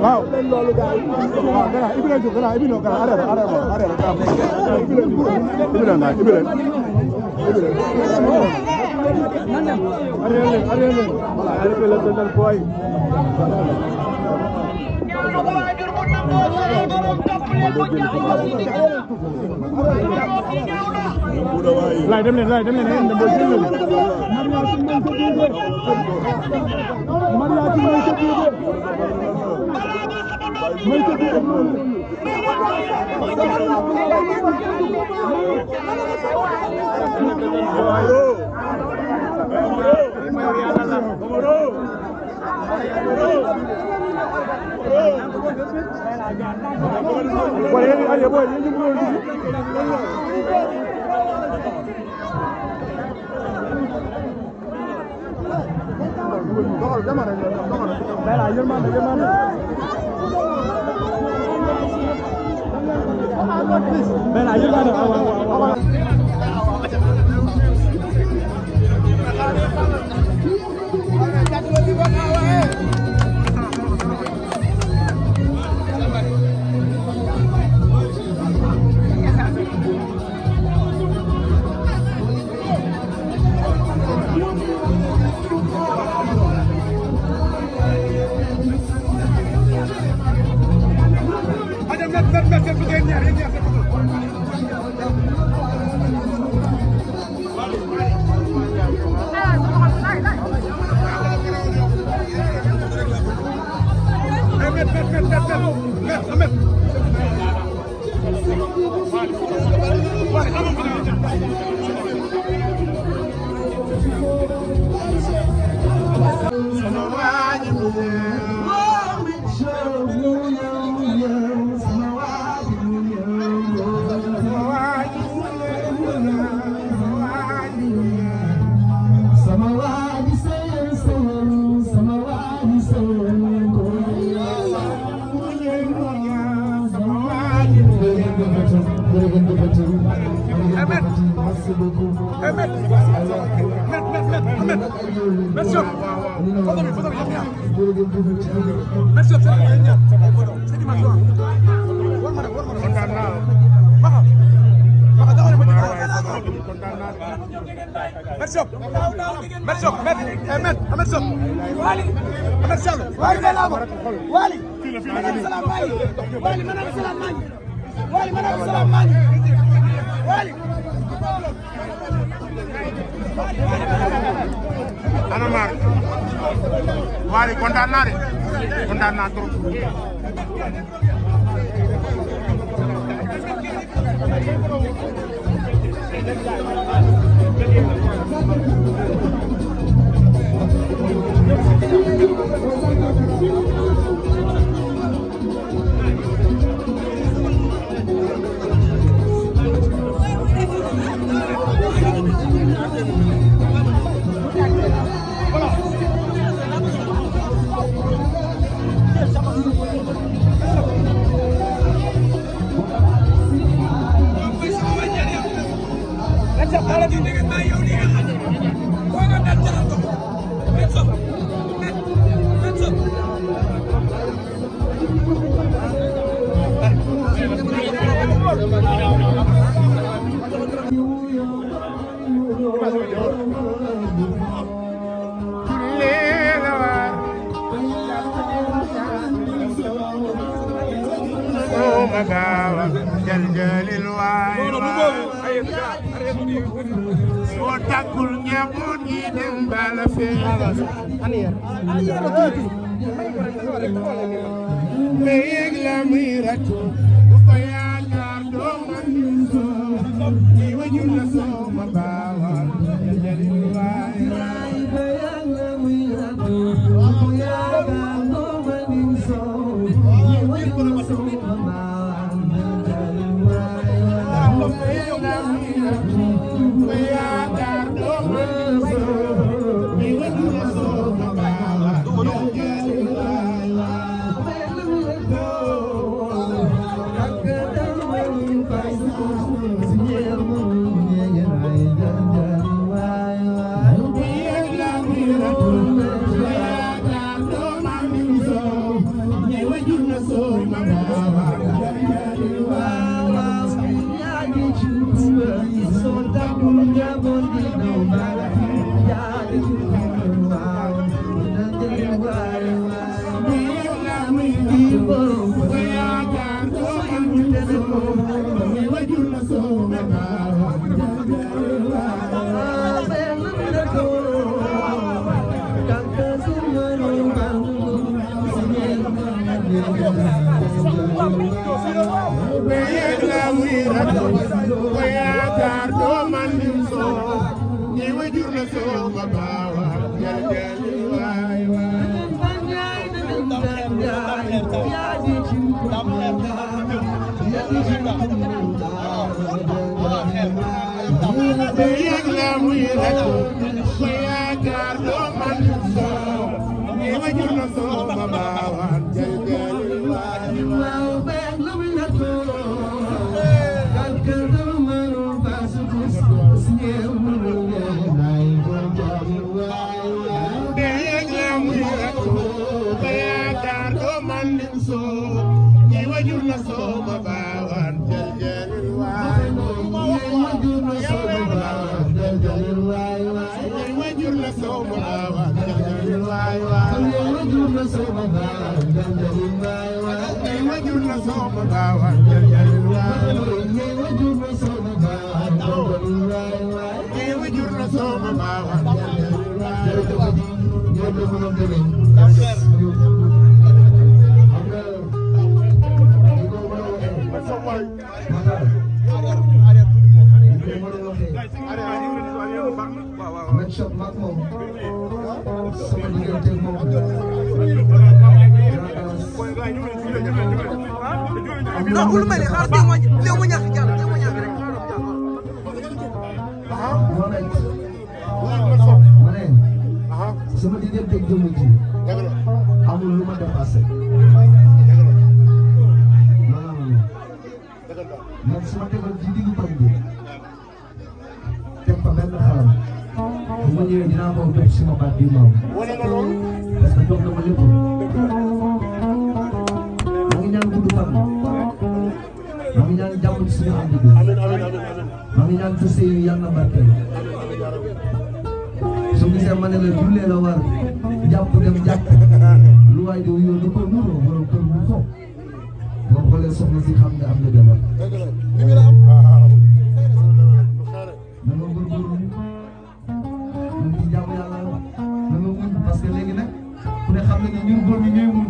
waaw loolu gaay dara ibila ju dara ibino dara ara ka ibila boy lay dem leen dem boy jël mariage may sa biir Wali kontaan naa trop non bu lu mel ni xaaral teew ma ñàkk jàll teew ma ñàkk rek ma ne sama diggante jëmm ji amul lu ma dépassé man su ma tegoon ci diggu pag bi teg fa benn xalam bu ma ñëwee dinaa ko def sama baat bi maam parce que jox na ma lépp maa ngi ñaan gudd fan maa ngi ñaan jàmm ci suñu ànd bi maa ngi ñaan sa sëy yàlla na barkeel su gisee ma ne la jullee la war jàpp dem jàkk lu waay di wuyoo da koy muuroo borom kër bu ko boo xoolee soxna si xam nga am na jabar na nga góorgóorlu ñun ci jàmm yàlla na nga muñ parce que léegi nag ku ne xam na ne ñun góor ñi ñooy muñ